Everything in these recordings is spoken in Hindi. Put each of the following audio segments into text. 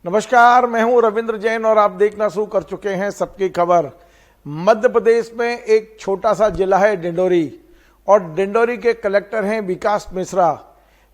नमस्कार, मैं हूं रविंद्र जैन और आप देखना शुरू कर चुके हैं सबकी खबर। मध्य प्रदेश में एक छोटा सा जिला है डिंडोरी और डिंडोरी के कलेक्टर हैं विकास मिश्रा।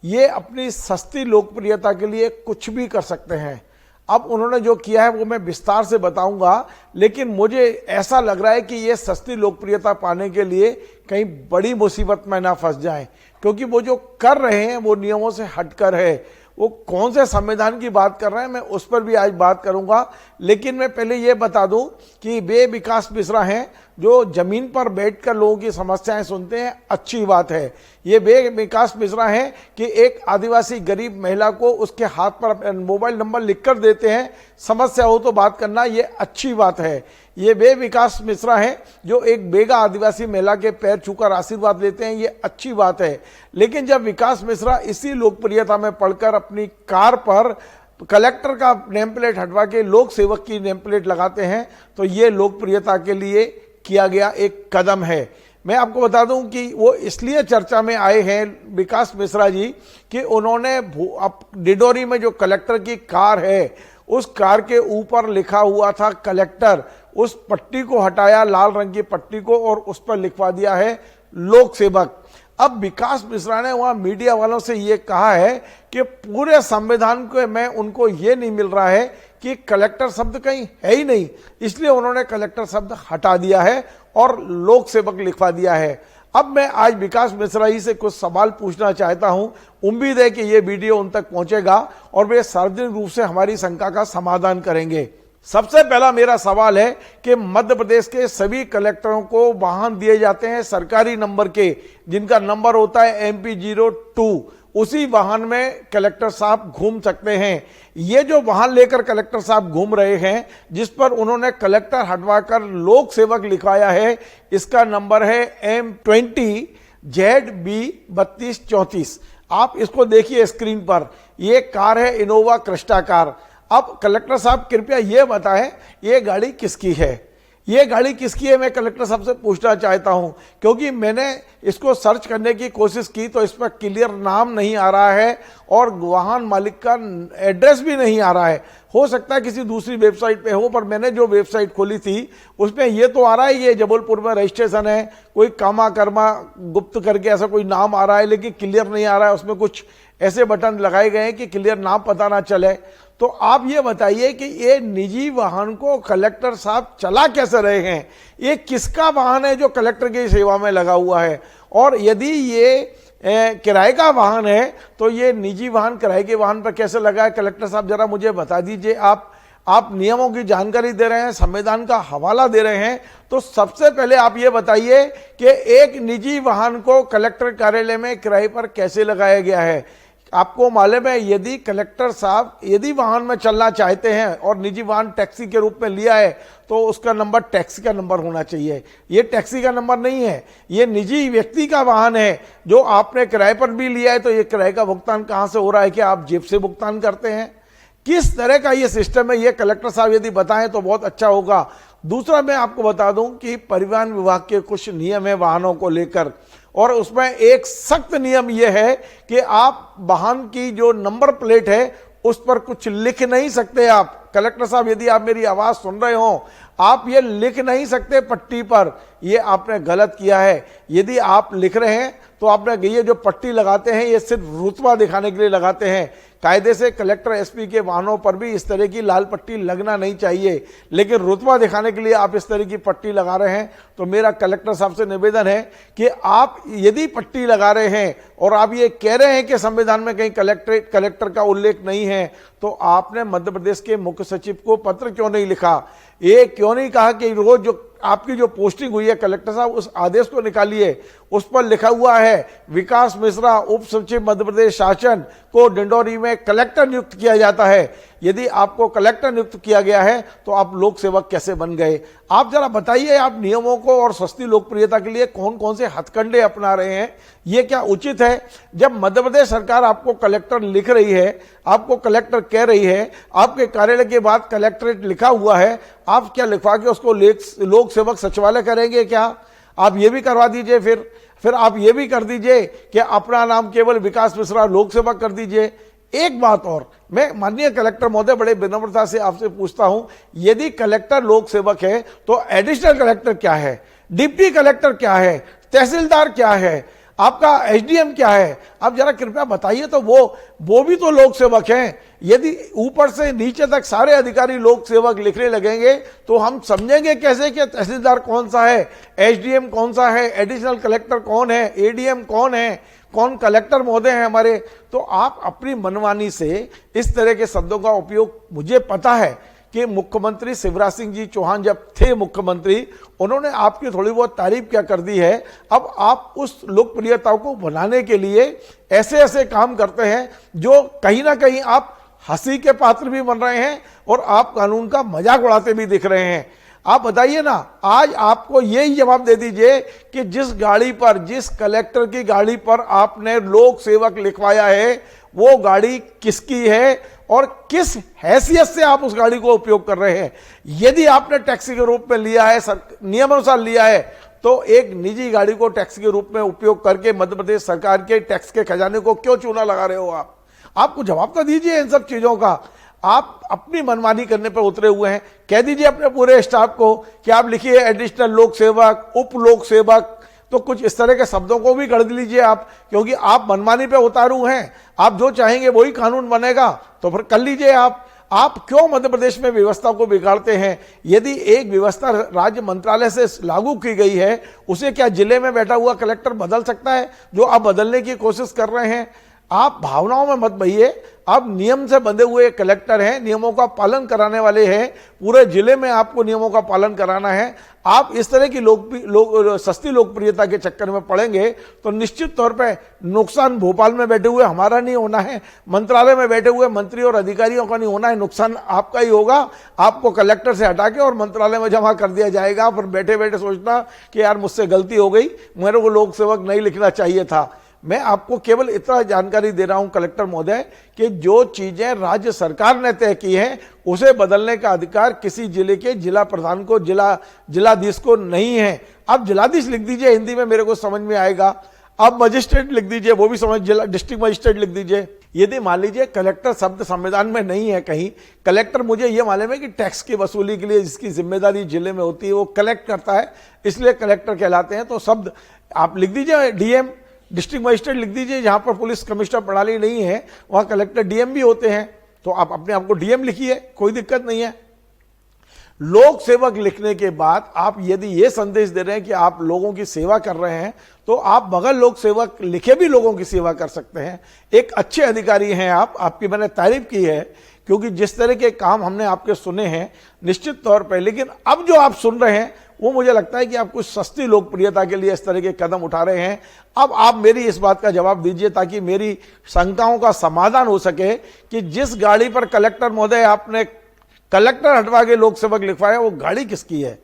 ये अपनी सस्ती लोकप्रियता के लिए कुछ भी कर सकते हैं। अब उन्होंने जो किया है वो मैं विस्तार से बताऊंगा, लेकिन मुझे ऐसा लग रहा है कि ये सस्ती लोकप्रियता पाने के लिए कहीं बड़ी मुसीबत में ना फंस जाएं, क्योंकि वो जो कर रहे हैं वो नियमों से हटकर है। वो कौन से संविधान की बात कर रहे हैं मैं उस पर भी आज बात करूंगा, लेकिन मैं पहले ये बता दूं कि वे विकास मिश्रा हैं जो जमीन पर बैठकर लोगों की समस्याएं सुनते हैं। अच्छी बात है। ये वे विकास मिश्रा हैं कि एक आदिवासी गरीब महिला को उसके हाथ पर मोबाइल नंबर लिखकर देते हैं, समस्या हो तो बात करना, ये अच्छी बात है। ये वे विकास मिश्रा हैं जो एक बेगा आदिवासी महिला के पैर छूकर आशीर्वाद लेते हैं, ये अच्छी बात है। लेकिन जब विकास मिश्रा इसी लोकप्रियता में पढ़कर अपनी कार पर कलेक्टर का नेम प्लेट हटवा के लोक सेवक की नेम प्लेट लगाते हैं, तो ये लोकप्रियता के लिए किया गया एक कदम है। मैं आपको बता दूं कि वो इसलिए चर्चा में आए हैं विकास मिश्रा जी कि उन्होंने डिंडोरी में जो कलेक्टर की कार है उस कार के ऊपर लिखा हुआ था कलेक्टर, उस पट्टी को हटाया, लाल रंग की पट्टी को, और उस पर लिखवा दिया है लोक सेवक। अब विकास मिश्रा ने वहां मीडिया वालों से ये कहा है कि पूरे संविधान को में उनको ये नहीं मिल रहा है कि कलेक्टर शब्द कहीं है ही नहीं, इसलिए उन्होंने कलेक्टर शब्द हटा दिया है और लोक सेवक लिखवा दिया है। अब मैं आज विकास मिश्रा जी से कुछ सवाल पूछना चाहता हूं। उम्मीद है कि ये वीडियो उन तक पहुंचेगा और वे सार्वजनिक रूप से हमारी शंका का समाधान करेंगे। सबसे पहला मेरा सवाल है कि मध्य प्रदेश के सभी कलेक्टरों को वाहन दिए जाते हैं सरकारी नंबर के, जिनका नंबर होता है MP02। उसी वाहन में कलेक्टर साहब घूम सकते हैं। ये जो वाहन लेकर कलेक्टर साहब घूम रहे हैं, जिस पर उन्होंने कलेक्टर हटवाकर लोक सेवक लिखवाया है, इसका नंबर है M20ZB3234। आप इसको देखिए स्क्रीन पर। ये कार है इनोवा क्रिस्टा कार। अब कलेक्टर साहब कृपया ये बताएं ये गाड़ी किसकी है? ये गाड़ी किसकी है मैं कलेक्टर साहब से पूछना चाहता हूं, क्योंकि मैंने इसको सर्च करने की कोशिश की तो इस पर क्लियर नाम नहीं आ रहा है और वाहन मालिक का एड्रेस भी नहीं आ रहा है। हो सकता है किसी दूसरी वेबसाइट पे हो, पर मैंने जो वेबसाइट खोली थी उसमें ये तो आ रहा है ये जबलपुर में रजिस्ट्रेशन है, कोई कामा कर्मा गुप्त करके ऐसा कोई नाम आ रहा है, लेकिन क्लियर नहीं आ रहा है। उसमें कुछ ऐसे बटन लगाए गए हैं कि क्लियर नाम पता ना चले। तो आप ये बताइए कि ये निजी वाहन को कलेक्टर साहब चला कैसे रहे हैं? ये किसका वाहन है जो कलेक्टर की सेवा में लगा हुआ है? और यदि ये किराए का वाहन है तो ये निजी वाहन किराए के वाहन पर कैसे लगा है? कलेक्टर साहब जरा मुझे बता दीजिए। आप नियमों की जानकारी दे रहे हैं, संविधान का हवाला दे रहे हैं, तो सबसे पहले आप ये बताइए कि एक निजी वाहन को कलेक्टर कार्यालय में किराए पर कैसे लगाया गया है? आपको मालूम है यदि कलेक्टर साहब यदि वाहन में चलना चाहते हैं और निजी वाहन टैक्सी के रूप में लिया है तो उसका नंबर टैक्सी का नंबर होना चाहिए। ये टैक्सी का नंबर नहीं है, ये निजी व्यक्ति का वाहन है जो आपने किराए पर भी लिया है। तो ये किराए का भुगतान कहां से हो रहा है? कि आप जेब से भुगतान करते हैं? किस तरह का ये सिस्टम है, ये कलेक्टर साहब यदि बताएं तो बहुत अच्छा होगा। दूसरा मैं आपको बता दूं कि परिवहन विभाग के कुछ नियम है वाहनों को लेकर, और उसमें एक सख्त नियम यह है कि आप वाहन की जो नंबर प्लेट है उस पर कुछ लिख नहीं सकते। आप कलेक्टर साहब यदि आप मेरी आवाज सुन रहे हो, आप ये लिख नहीं सकते पट्टी पर, ये आपने गलत किया है। यदि आप लिख रहे हैं तो आपने ये जो पट्टी लगाते हैं ये सिर्फ रुतबा दिखाने के लिए लगाते हैं। कायदे से कलेक्टर एसपी के वाहनों पर भी इस तरह की लाल पट्टी लगना नहीं चाहिए, लेकिन रुतबा दिखाने के लिए आप इस तरह की पट्टी लगा रहे हैं। तो मेरा कलेक्टर साहब से निवेदन है कि आप यदि पट्टी लगा रहे हैं और आप ये कह रहे हैं कि संविधान में कहीं कलेक्टर का उल्लेख नहीं है, तो आपने मध्य प्रदेश के मुख्य सचिव को पत्र क्यों नहीं लिखा? ये क्यों नहीं कहा कि रोज जो आपकी जो पोस्टिंग हुई है कलेक्टर साहब उस आदेश को निकालिए, उस पर लिखा हुआ है विकास मिश्रा उप सचिव मध्य प्रदेश शासन को डिंडोरी में कलेक्टर नियुक्त किया जाता है। यदि आपको कलेक्टर नियुक्त किया गया है तो आप लोक सेवक कैसे बन गए? आप जरा बताइए, आप नियमों को और सस्ती लोकप्रियता के लिए कौन कौन से हथकंडे अपना रहे हैं? ये क्या उचित है? जब मध्य प्रदेश सरकार आपको कलेक्टर लिख रही है, आपको कलेक्टर कह रही है, आपके कार्यालय के बाद कलेक्ट्रेट लिखा हुआ है, आप क्या लिखवा के उसको लोक सेवक सचिवालय करेंगे क्या? आप ये भी करवा दीजिए। फिर आप ये भी कर दीजिए कि अपना नाम केवल विकास मिश्रा लोक सेवक कर दीजिए। एक बात और, मैं माननीय कलेक्टर महोदय बड़े विनम्रता से आपसे पूछता हूं, यदि कलेक्टर लोक सेवक है तो एडिशनल कलेक्टर क्या है, डिप्टी कलेक्टर क्या है, तहसीलदार क्या है, आपका एसडीएम क्या है? आप जरा कृपया बताइए। तो वो भी तो लोक सेवक हैं। यदि ऊपर से नीचे तक सारे अधिकारी लोक सेवक लिखने लगेंगे तो हम समझेंगे कैसे कि तहसीलदार कौन सा है, एसडीएम कौन सा है, एडिशनल कलेक्टर कौन है, एडीएम कौन है, कौन कलेक्टर महोदय हैं हमारे। तो आप अपनी मनमानी से इस तरह के शब्दों का उपयोग, मुझे पता है कि मुख्यमंत्री शिवराज सिंह जी चौहान जब थे मुख्यमंत्री, उन्होंने आपकी थोड़ी बहुत तारीफ क्या कर दी है। अब आप उस लोकप्रियता को बनाने के लिए ऐसे ऐसे काम करते हैं जो कहीं ना कहीं आप हंसी के पात्र भी बन रहे हैं और आप कानून का मजाक उड़ाते भी दिख रहे हैं। आप बताइए ना, आज आपको यही जवाब दे दीजिए कि जिस गाड़ी पर, जिस कलेक्टर की गाड़ी पर आपने लोक सेवक लिखवाया है, वो गाड़ी किसकी है और किस हैसियत से आप उस गाड़ी को उपयोग कर रहे हैं। यदि आपने टैक्सी के रूप में लिया है, नियमानुसार लिया है, तो एक निजी गाड़ी को टैक्सी के रूप में उपयोग करके मध्य प्रदेश सरकार के टैक्स के खजाने को क्यों चूना लगा रहे हो? आपको जवाब तो दीजिए इन सब चीजों का। आप अपनी मनमानी करने पर उतरे हुए हैं। कह दीजिए अपने पूरे स्टाफ को कि आप लिखिए एडिशनल लोक सेवक, उप लोक सेवक, तो कुछ इस तरह के शब्दों को भी गढ़ लीजिए आप, क्योंकि आप मनमानी पे उतारू हैं। आप जो चाहेंगे वही कानून बनेगा, तो फिर कर लीजिए आप क्यों मध्य प्रदेश में व्यवस्था को बिगाड़ते हैं? यदि एक व्यवस्था राज्य मंत्रालय से लागू की गई है, उसे क्या जिले में बैठा हुआ कलेक्टर बदल सकता है, जो आप बदलने की कोशिश कर रहे हैं? आप भावनाओं में मत बहिए। आप नियम से बंधे हुए कलेक्टर हैं, नियमों का पालन कराने वाले हैं। पूरे जिले में आपको नियमों का पालन कराना है। आप इस तरह की सस्ती लोकप्रियता के चक्कर में पड़ेंगे तो निश्चित तौर पे नुकसान भोपाल में बैठे हुए हमारा नहीं होना है, मंत्रालय में बैठे हुए मंत्री और अधिकारियों का नहीं होना है, नुकसान आपका ही होगा। आपको कलेक्टर से हटा के और मंत्रालय में जमा कर दिया जाएगा। फिर बैठे बैठे सोचना कि यार मुझसे गलती हो गई, मेरे को लोक सेवक नहीं लिखना चाहिए था। मैं आपको केवल इतना जानकारी दे रहा हूं कलेक्टर महोदय कि जो चीजें राज्य सरकार ने तय की हैं उसे बदलने का अधिकार किसी जिले के जिला प्रधान को, जिलाधीश को नहीं है। आप जिलाधीश लिख दीजिए, हिंदी में मेरे को समझ में आएगा। आप मजिस्ट्रेट लिख दीजिए, वो भी समझ, डिस्ट्रिक्ट मजिस्ट्रेट लिख दीजिए। यदि मान लीजिए कलेक्टर शब्द संविधान में नहीं है कहीं, कलेक्टर मुझे ये मालूम है कि टैक्स की वसूली के लिए जिसकी जिम्मेदारी जिले में होती है वो कलेक्ट करता है, इसलिए कलेक्टर कहलाते हैं। तो शब्द आप लिख दीजिए डीएम, डिस्ट्रिक्ट मजिस्ट्रेट लिख दीजिए। जहां पर पुलिस कमिश्नर प्रणाली नहीं है वहां कलेक्टर डीएम भी होते हैं, तो आप अपने आप को डीएम लिखिए, कोई दिक्कत नहीं है। लोक सेवक लिखने के बाद आप यदि ये संदेश दे रहे हैं कि आप लोगों की सेवा कर रहे हैं, तो आप बगैर लोक सेवक लिखे भी लोगों की सेवा कर सकते हैं। एक अच्छे अधिकारी हैं आप, आपकी मैंने तारीफ की है, क्योंकि जिस तरह के काम हमने आपके सुने हैं निश्चित तौर पर, लेकिन अब जो आप सुन रहे हैं वो मुझे लगता है कि आप कुछ सस्ती लोकप्रियता के लिए इस तरह के कदम उठा रहे हैं। अब आप मेरी इस बात का जवाब दीजिए ताकि मेरी शंकाओं का समाधान हो सके कि जिस गाड़ी पर कलेक्टर महोदय आपने कलेक्टर हटवा के लोक सेवक लिखवाया, वो गाड़ी किसकी है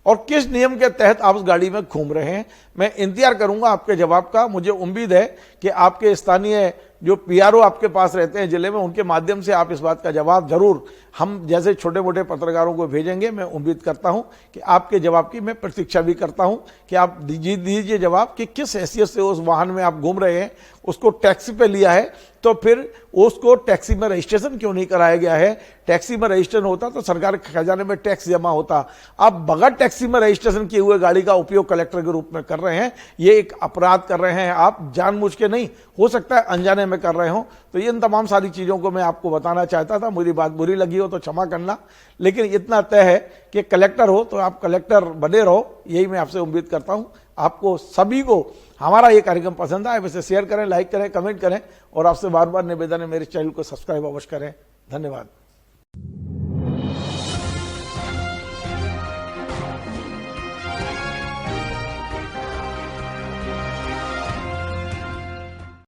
और किस नियम के तहत आप उस गाड़ी में घूम रहे हैं। मैं इंतजार करूंगा आपके जवाब का। मुझे उम्मीद है कि आपके स्थानीय जो पीआरओ आपके पास रहते हैं जिले में, उनके माध्यम से आप इस बात का जवाब जरूर हम जैसे छोटे मोटे पत्रकारों को भेजेंगे। मैं उम्मीद करता हूं कि आपके जवाब की मैं प्रतीक्षा भी करता हूं कि आप दीजिए जवाब कि किस हैसियत से उस वाहन में आप घूम रहे हैं, उसको टैक्सी पे लिया है तो फिर उसको टैक्सी में रजिस्ट्रेशन क्यों नहीं कराया गया है। टैक्सी में रजिस्ट्रेशन होता तो सरकार के खजाने में टैक्स जमा होता। आप बगैर टैक्सी में रजिस्ट्रेशन किए हुए गाड़ी का उपयोग कलेक्टर के रूप में कर रहे हैं, ये एक अपराध कर रहे हैं आप, जानबूझ के नहीं, हो सकता है अनजाने में कर रहे हो। तो इन तमाम सारी चीजों को मैं आपको बताना चाहता था। मुझे बात बुरी लगी हो तो क्षमा करना, लेकिन इतना तय है कि कलेक्टर हो तो आप कलेक्टर बने रहो, यही मैं आपसे उम्मीद करता हूं। आपको सभी को हमारा ये कार्यक्रम पसंद आए वैसे शेयर करें, लाइक करें, कमेंट करें और आपसे बार बार निवेदन है मेरे चैनल को सब्सक्राइब अवश्य करें। धन्यवाद।